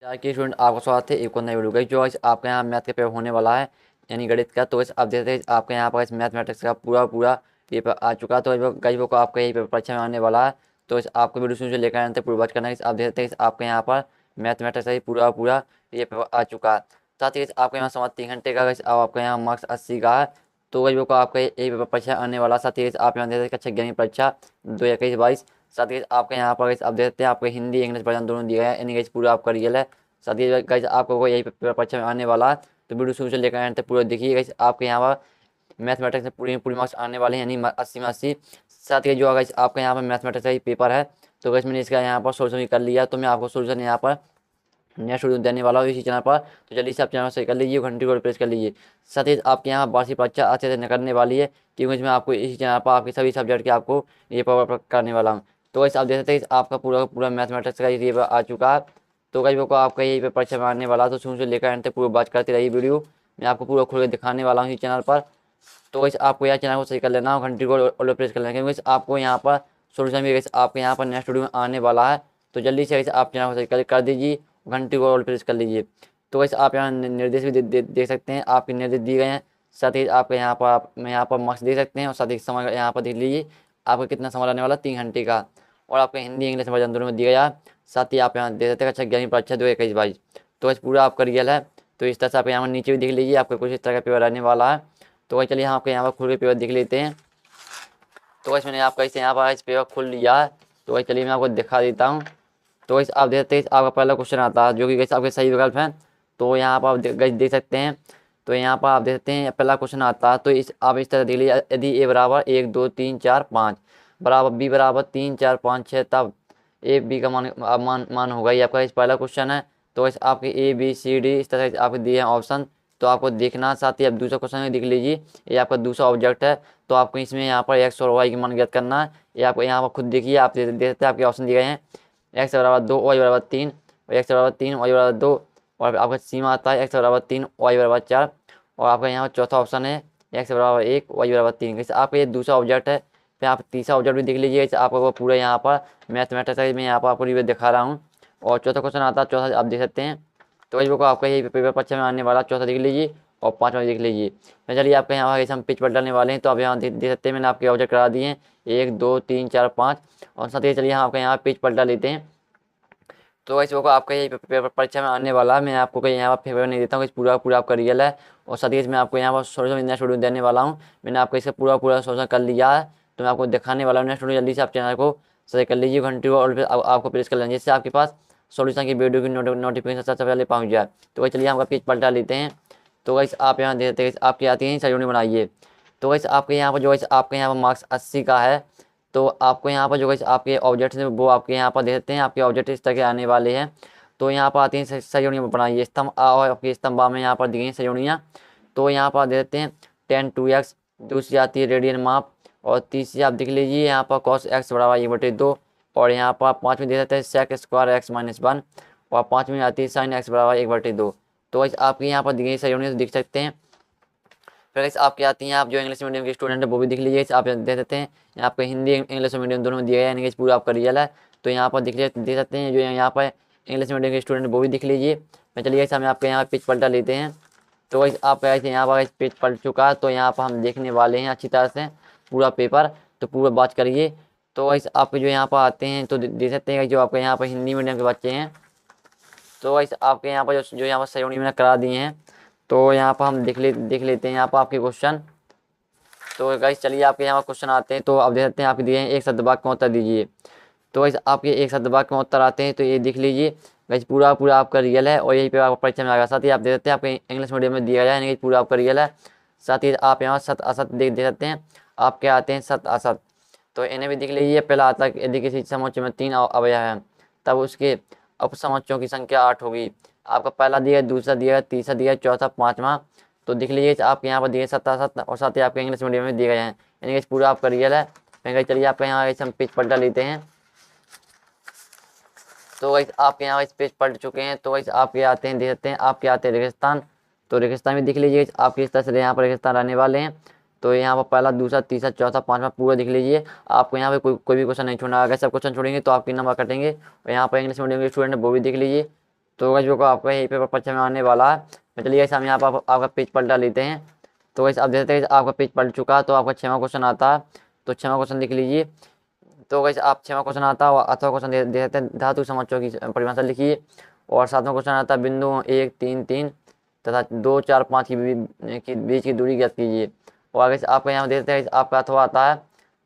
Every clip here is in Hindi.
यार की स्टूडेंट आपका स्वागत है एक और नई वीडियो का जो आज आपके यहाँ मैथ का पेपर होने वाला है यानी गणित का। तो इस अब देखते हैं आपके यहाँ पर इस मैथमेटिक्स का पूरा पूरा पेपर आ चुका है। तो कई को आपका यही पेपर परीक्षा में आने वाला है। तो इस आपको वीडियो शुरू से लेकर आने तक पूरी बात करना है। आप देखते हैं आपके यहाँ पर मैथमेटिक्स का ही पूरा पूरा ये पेपर आ चुका है। साथ ही आपके यहाँ समाज 3 घंटे का आपके यहाँ मार्क्स 80 का है। तो कई को आपका यही पेपर परीक्षा आने वाला। साथ ही आप यहाँ देखते हैं कक्षा 11 परीक्षा 2021-22। साथ ही आपके यहाँ पर आप देखते हैं आपको हिंदी इंग्लिश वर्जन दोनों दिया है यानी कि पूरा आपका रियल है। साथ ही गाइस आपको यही पेपर परीक्षा में आने वाला है। तो वीडियो शुरू से लेकर एंड तक पूरा देखिए गाइस। आपके यहाँ पर मैथमेटिक्स में पूरी पूरी मार्क्स आने वाले हैं यानी 80 में 80। साथ ही जो गाइस आपके यहाँ पर मैथमेटिक्स का ही पेपर है। तो गाइस मैंने इसका यहाँ पर सोल्यूशन भी कर लिया। तो मैं आपको सोल्यूशन यहाँ पर नेक्स्ट वीडियो देने वाला हूँ इसी चैनल पर। तो जल्दी से आप चैनल से कर लीजिए, घंटी को प्रेस कर लीजिए। साथ ही आपके यहाँ वार्षिक परीक्षा अच्छे से निकलने वाली है क्योंकि इसमें आपको इसी चैनल पर आपके सभी सब्जेक्ट के आपको ये पेपर करने वाला हूँ। तो वैसे आप देख सकते हैं आपका पूरा पूरा मैथमेटिक्स का ये आ चुका है। तो कई को आपका यही पेपर परीक्षा में आने वाला है। तो शुरू से लेकर एंड तक पूरी बात करती रही वीडियो मैं आपको पूरा खोल के दिखाने वाला हूँ इस चैनल पर। तो वैसे आपको यह चैनल को सही कर लेना और घंटी को ऑल प्रेस कर लेना क्योंकि आपको यहाँ पर सोल्यूशन भी आपके यहाँ पर नेक्स्ट वीडियो में आने वाला है। तो जल्दी से आप चैनल को सही कर दीजिए, घंटी को ऑल प्रेस कर लीजिए। तो वैसे आप यहाँ निर्देश भी देख सकते हैं, आपके निर्देश दिए गए हैं। साथ ही आपके यहाँ पर आप यहाँ पर मार्क्स दे सकते हैं और साथ ही समय यहाँ पर देख लीजिए आपको कितना समय लगने वाला 3 घंटे का। और आपके हिंदी इंग्लिश वर्जन दोनों में दिया गया। साथ ही आप यहाँ दे सकते हैं अच्छा 11वीं परीक्षा 2021-22। तो इस पूरा आपका रियल है। तो इस तरह से आप यहाँ नीचे भी देख लीजिए आपको कुछ इस तरह का पेपर रहने वाला है। तो वही चलिए आपके यहाँ पर खुल के पेपर देख लेते हैं। तो वैसे मैंने आपका इसे यहाँ पर इस पेपर खुल लिया है। तो वही चलिए मैं आपको दिखा देता हूँ। तो इस आप देखते हैं आपका पहला क्वेश्चन आता है जो कि आपके सही विकल्प हैं। तो यहाँ पर आप देख सकते हैं। तो यहाँ पर आप देख सकते हैं पहला क्वेश्चन आता है। तो इस आप इस तरह देख लीजिए यदि ए बराबर 1 2 3 4 5 बराबर बी बराबर 3 4 5 6 तब ए बी का मान होगा। ये आपका इस पहला क्वेश्चन है। तो इस आपके ए बी सी डी इस तरह से आपके दिए हैं ऑप्शन। तो आपको देखना। साथ ही आप दूसरा क्वेश्चन में देख लीजिए ये आपका दूसरा ऑब्जेक्ट है। तो आपको इसमें यहाँ पर एक्स और वाई की मान ज्ञात करना है। ये आपको यहाँ पर खुद देखिए आप देख सकते हैं आपके ऑप्शन दिए गए हैं एक्स बराबर 2 वाई बराबर 3 और एक्स बराबर 3 वाई बराबर 2 और आपका सीमा आता है एक्स बराबर 3 वाई बराबर 4 और आपका यहाँ पर चौथा ऑप्शन है एक्स बराबर 1 वाई बराबर 3। जैसे आपका ये दूसरा ऑब्जेक्ट है। फिर आप तीसरा ऑब्जेक्ट भी देख लीजिए आपको पूरा यहाँ पर मैथमेटिक्स में यहाँ पर आपको रिव्यू दिखा रहा हूँ। और चौथा क्वेश्चन आता है, चौथा आप देख सकते हैं। तो इस को आपका यही पेपर परीक्षा में आने वाला चौथा देख लीजिए और पाँचवा देख लीजिए। तो चलिए आपके यहाँ हम पिच पर डालने वाले हैं। तो आप यहाँ देख सकते हैं मैंने आपके ऑब्जेक्ट करा दिए हैं 1 2 3 4 5 और साथ ही चलिए आपके यहाँ पिच पलटा लेते हैं। तो इस को आपका यही पेपर परीक्षा में आने वाला है। मैं आपको कहीं यहाँ पर फेवर नहीं देता हूँ, इस पूरा पूरा आपका रियल है। और साथ ही मैं आपको यहाँ पर सोल्यूशन नेक्स्ट वीडियो देने वाला हूँ। मैंने आपको इसका पूरा पूरा सोल्यूशन कर लिया है। तो मैं आपको दिखाने वाला हूँ नेक्स्ट वीडियो। जल्दी से आप चैनल को सब्सक्राइब कर लीजिए, घंटी को और आपको प्रेस कर लेना जिससे आपके पास सोल्यूशन की वीडियो की नोटिफिकेशन सबसे पहले पहुँच जाए। तो वही चलिए हम पेज पलटा लेते हैं। तो वैसे आप यहाँ देखते हैं आपकी आती है सजोनी बनाइए। तो वैसे आपके यहाँ पर जो वैसे आपके यहाँ पर मार्क्स 80 का है। तो आपको यहाँ पर जो वैसे आपके ऑब्जेक्ट्स हैं वो आपके यहाँ पर देखते हैं आपके ऑब्जेक्ट इस तरह के आने वाले हैं। तो यहाँ पर आती हैं सजोनियाँ बनाइए। स्तंभ आ और आपकी स्तंभ बा में यहाँ पर दी गई सजोनियाँ। तो यहाँ पर देते हैं 10 2x। दूसरी आती है रेडियन माप और तीसरी आप देख लीजिए यहाँ पर cos x बराबर 1/2 और यहाँ पर पाँचवीं दे देते हैं sec स्क्वायर x - 1 और पाँचवीं आती है sin x बराबर 1/2। तो वैसे आपके यहाँ पर दी गई सजोनियाँ देख सकते हैं। फिर इस आपकी आती हैं आप जो इंग्लिश मीडियम के स्टूडेंट है वो भी देख लीजिए आप दे देते हैं। यहाँ पे हिंदी इंग्लिश मीडियम दोनों में दिया गया है यानी कि पूरा आपका रियल है। तो यहाँ पर देख सकते हैं जो यहाँ पर इंग्लिश मीडियम के स्टूडेंट वो भी दिख लीजिए। मैं चलिए हम आपके यहाँ पेज पलटा लेते हैं। तो वही आप ऐसे यहाँ पर पेज पलट चुका है। तो यहाँ पर हम देखने वाले हैं अच्छी तरह से पूरा पेपर। तो पूरा बात करिए। तो वैसे आपके जो यहाँ पर आते हैं तो देख सकते हैं जो आपके यहाँ पर हिंदी मीडियम के बच्चे हैं। तो वैसे आपके यहाँ पर जो यहाँ पर सहयोगी मैंने करा दिए हैं। तो यहाँ पर हम देख लेते हैं यहाँ पर आपके क्वेश्चन। तो गाइस चलिए आपके यहाँ पर क्वेश्चन आते हैं। तो आप देख सकते हैं आपके दिए हैं एक शब्द वाक्य का उत्तर दीजिए। तो वैसे आपके एक शब्द वाक्य में उत्तर आते हैं। तो ये देख लीजिए गाइस पूरा पूरा आपका रियल है और यही पे आपका परीक्षा में आएगा। साथ ही आप देख सकते हैं आपके इंग्लिश मीडियम में दिया गया है यानी कि पूरा आपका रियल है। साथ ही आप यहाँ सत असत देख सकते हैं आपके आते हैं सत असत। तो इन्हें भी देख लीजिए। पहला आता है यदि किसी समुच्चय में 3 अवयव हैं तब उसके उपसमुच्चयों की संख्या 8 होगी। आपका पहला दिया है, दूसरा दिया है, तीसरा दिया है, चौथा, पाँचवा। तो देख लीजिए आपके यहाँ पर दिए 7 और साथ ही आपके इंग्लिश मीडियम में दिए गए हैं यानी कि पूरा आपका रियल है। मैं चलिए आपके यहाँ हम पेज पलटा लेते हैं। तो वैसे आपके यहाँ इस पेज पलट चुके हैं। तो वैसे आपके आते हैं देख सकते हैं आपके आते हैं रेगिस्तान। तो रेगिस्तान भी देख लीजिए आपके इस तरह से यहाँ पर रेगिस्तान रहने वाले हैं। तो यहाँ पर पहला, दूसरा, तीसरा, चौथा, पाँचवा पूरा देख लीजिए। आपको यहाँ पे कोई भी क्वेश्चन नहीं छोड़ना। अगर सब क्वेश्चन छोड़ेंगे तो आपके नंबर कटेंगे। और यहाँ पर इंग्लिश मीडियम के स्टूडेंट वो भी देख लीजिए। तो वैसे को आपका यही पेपर परीक्षा में आने वाला है। तो चलिए हम यहाँ पर आपका पेज पलटा लेते हैं। तो वैसे अब देखते हैं आपका पेज पलट चुका है। तो आपका 6वां क्वेश्चन आता है, तो 6वां क्वेश्चन लिख लीजिए। तो वैसे आप 6वां क्वेश्चन आता है, अथवा क्वेश्चन दे देते हैं, धातु समासों की परिभाषा लिखिए। और 7वां क्वेश्चन आता है, बिंदु 1 3 3 तथा 2 4 5 की बीच की दूरी ज्ञात कीजिए। और आगे से आपका यहाँ देते हैं आपका अथवा आता है,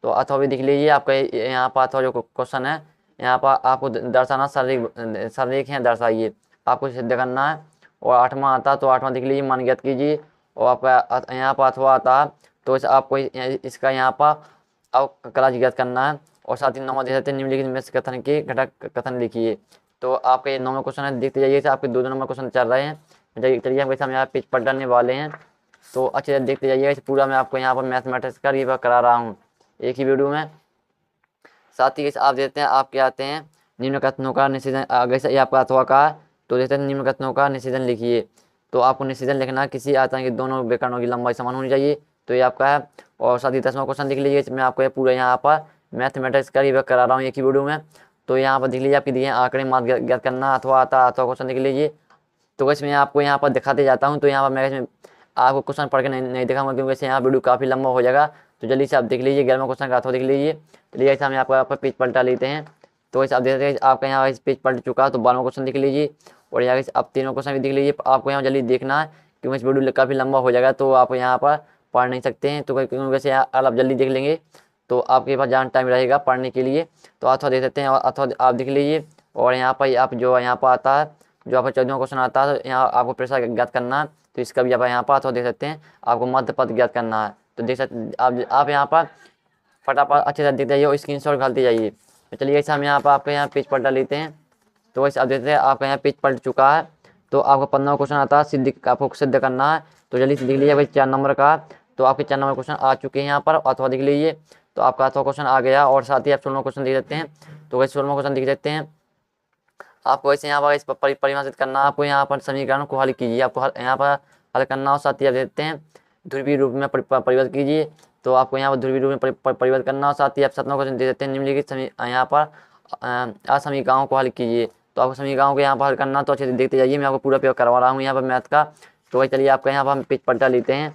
तो अथवा भी लिख लीजिए। आपका यहाँ पर अथवा जो क्वेश्चन है, यहाँ पर आपको दर्शाना शारीरिक है, दर्शाइए, आपको सिद्ध करना है। और 8वां आता है, तो 8वां लिख लीजिए, मान ज्ञात कीजिए। और आपका यहाँ पर अथवा आता है, तो आपको इसका यहाँ पर अवकलज ज्ञात करना है। और साथ ही 9वां दे देते हैं, निम्नलिखित में से कथन के घटक कथन लिखिए। तो आपके ये 9वां क्वेश्चन है, देखते जाइए, आपके 2 नंबर क्वेश्चन चल रहे हैं। चलिए हम यहाँ पेज पलटने वाले हैं, तो अच्छे से देखते जाइए। इस पूरा मैं आपको यहाँ पर मैथमेटिक्स का रिवीजन करा रहा हूँ एक ही वीडियो में। साथ ही आप देते हैं, आपके आते हैं निम्न कथनों का निषेधन। आगे से आपका अथवा का, तो देते हैं निम्न कथनों का निषेधन लिखिए। तो आपको निषेधन लिखना है, किसी आयतन की दोनों विकर्णों की लंबाई समान होनी चाहिए, तो ये आपका है। और साथ ही 10वां क्वेश्चन लिख लीजिए। मैं आपको पूरा यहाँ पर मैथमेटिक्स का रिवीजन करा रहा हूँ एक ही वीडियो में। तो यहाँ पर देख लीजिए, आपकी दिए आंकड़े मान ज्ञात करना, अथवा आता है, अथवा क्वेश्चन लिख लीजिए। तो वैसे मैं आपको यहाँ पर दिखाते जाता हूँ। तो यहाँ पर मैं इसमें आपको क्वेश्चन पढ़ के नहीं दिखाऊंगा, क्योंकि वैसे यहाँ वीडियो काफ़ी लंबा हो जाएगा। तो जल्दी से आप देख लीजिए, 11वां क्वेश्चन का अथवा देख लीजिए। चलिए ऐसे हम आपका पेज पलटा लेते हैं। तो वैसे आप देख सकते हैं आपका यहाँ इस पेज पलट चुका है। तो 12वां क्वेश्चन देख लीजिए। और यहाँ आप 3वां क्वेश्चन भी देख लीजिए। आपको यहाँ जल्दी देखना है, क्योंकि इस वीडियो काफ़ी लंबा हो जाएगा, तो आप यहाँ पर पढ़ नहीं सकते हैं। तो क्योंकि वैसे आप जल्दी देख लेंगे तो आपके पास ज़्यादा टाइम रहेगा पढ़ने के लिए। तो अथवा देख सकते हैं, और अथवा आप देख लीजिए। और यहाँ पर आप जो यहाँ पर आता है, जो आपका 14वां क्वेश्चन आता है, तो यहाँ आपको प्रेशर ज्ञात करना है। तो इसका भी आप यहाँ पर अथवा देख सकते हैं, आपको मध्य पद ज्ञात करना है। तो देख सकते आप यहाँ पर फटाफट अच्छे से देखते जाइए और स्क्रीनशॉट डालते जाइए। तो चलिए ऐसे हम यहाँ पर आपके यहाँ पेज पलटा लेते हैं। तो वैसे आप देखते हैं आपका यहाँ पेज पलट चुका है। तो आपका 15वां क्वेश्चन आता है, आपको सिद्ध करना है। तो जल्दी से देख लीजिए भाई, 4 नंबर का। तो आपके 4 नंबर क्वेश्चन आ चुके हैं यहाँ पर, अथवा देख लीजिए। तो आपका अथवा क्वेश्चन आ गया। और साथ ही आप 16वां क्वेश्चन देख सकते हैं। तो वैसे 16वां क्वेश्चन देख सकते हैं, आपको वैसे यहाँ पर इस पर परिभाषित करना, आपको यहाँ पर समीकरण को हल कीजिए, आपको यहाँ पर हल करना। और साथ ही आप देखते हैं ध्रुवीय रूप में परिवर्तित कीजिए। तो आपको यहाँ पर ध्रुवीय रूप में परिवर्तित करना। और साथ ही आप 17वां क्वेश्चन दे देते हैं, निम्नलिखित यहाँ पर असमीकरणों को हल कीजिए। तो आपको समीकरणों को यहाँ पर हल करना। तो अच्छे से देखते जाइए, मैं आपको पूरा प्रयोग करवा रहा हूँ यहाँ पर मैथ का। तो वही चलिए आपका यहाँ पर हम पेज पलटा लेते हैं।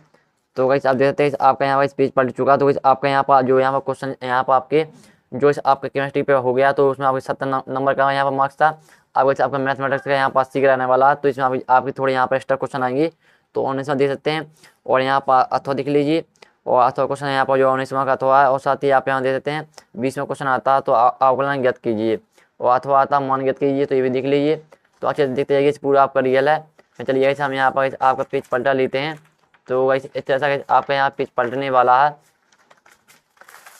तो वैसे आप देखते हैं आपका यहाँ पर इस पेज पलट चुका। तो वैसे आपका यहाँ पर जो यहाँ पर क्वेश्चन यहाँ पर आपके जो इस आपका केमिस्ट्री पे हो गया, तो उसमें आपके 70 नंबर का यहाँ पर मार्क्स था। अब वैसे आपका मैथमेटिक्स का यहाँ पर 80 का रहने वाला है। तो इसमें आपकी थोड़ी यहाँ पर एक्स्ट्रा क्वेश्चन आएंगे, तो 19वां दे सकते हैं। और यहाँ पर अथवा देख लीजिए। और अथवा क्वेश्चन यहाँ पर जो 19वां का अथवा है। और साथ ही आप यहाँ दे देते हैं 20वां क्वेश्चन आता है, तो अवकलन ज्ञात कीजिए। और अथवा आता मान ज्ञात कीजिए, तो ये भी देख लीजिए। तो अच्छे से देखते जाइए, पूरा आपका रियल है। चलिए ऐसे हम यहाँ पर आपका पेज पलटा लेते हैं। तो वैसे इस तरह से आपका यहाँ पेज पलटने वाला है।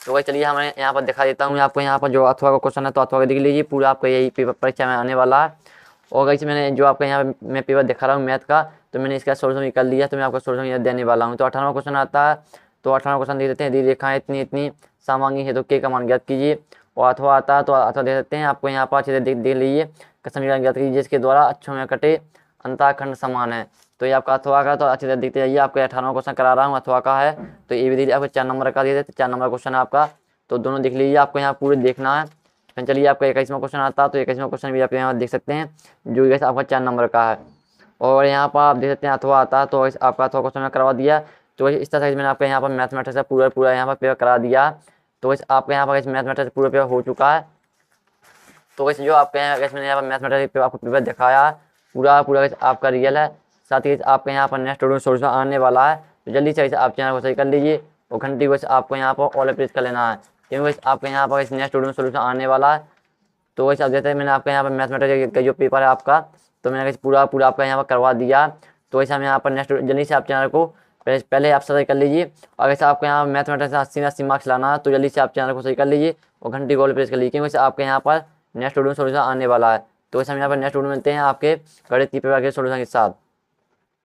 तो वही चलिए हमें यहाँ पर दिखा देता हूँ आपको यहाँ पर जो अथवा का क्वेश्चन है। तो अथवा का देख लीजिए, पूरा आपका यही पेपर परीक्षा में आने वाला है। और वैसे मैंने जो आपका यहाँ मैं पेपर दिखा रहा हूँ मैथ का, तो मैंने इसका सोल्यूशन निकाल लिया। तो मैं आपको सोल्यूशन यहाँ देने वाला हूँ। तो 18वां क्वेश्चन आता है। तो 18वां क्वेश्चन दे देते हैं, दी रेखाएं इतनी इतनी समांगी है, तो के का मान ज्ञात कीजिए। और अथवा आता है, तो अथवा दे सकते हैं आपको यहाँ पर अच्छे से देख लीजिए, समीकरण ज्ञात कीजिए जिसके द्वारा अक्षों में कटे अंतःखंड समान है। तो ये आपका अथवा का। तो अच्छे से देखते जाइए, आपका 18वां क्वेश्चन करा रहा हूँ, अथवा का है। तो ये भी दीजिए, आपको 4 नंबर का दे देते, 4 नंबर क्वेश्चन है आपका। तो दोनों देख लीजिए, आपको यहाँ पूरे देखना है। फिर चलिए आपका 21वां क्वेश्चन आता है। तो 21वां क्वेश्चन भी आप यहाँ देख सकते हैं, जो कि आपका 4 नंबर का है। और यहाँ पर आप देख सकते हैं अथवा आता है। तो आपका अथवा क्वेश्चन मैं करवा दिया। तो इस तरह से मैंने आपका यहाँ पर मैथमेटिक्स का पूरा यहाँ पर पेपर करा दिया। तो आपका यहाँ पर मैथमेटिक्स पूरा पेपर हो चुका है। तो वैसे जो आपके यहाँ मैंने यहाँ पर मैथमेटिक्स आपको पेपर दिखाया, पूरा आपका रियल है। साथ ही आपके यहाँ पर नेक्स्ट वीडियो सोल्यूशन आने वाला है। तो जल्दी से आप चैनल को सही कर लीजिए और घंटी को आपको यहाँ पर ऑल प्रेस कर लेना है, क्योंकि आपके यहाँ पर इस नेक्स्ट वीडियो सोल्यूशन आने वाला है। तो वैसे आप देखते हैं मैंने आपके यहाँ पर मैथमेटिक्स का जो पेपर है आपका, तो मैंने पूरा आपका यहाँ पर करवा दिया। तो वैसे हम यहाँ पर नेक्स्ट जल्दी से आप चैनल को पहले आप सही कर लीजिए। और वैसे आपको यहाँ मैथमेटिक्स 80 मार्क्स लाना है, तो जल्दी से आप चैनल को सही कर लीजिए और घंटी को ऑल प्रेस कर लीजिए, क्योंकि वैसे आपके यहाँ पर नेक्स्ट वीडियो सोल्यूशन आने वाला है। तो वैसे हम यहाँ पर नेक्स्ट वीडियो मिलते हैं आपके गणित की पेपर के सोल्यूशन के साथ।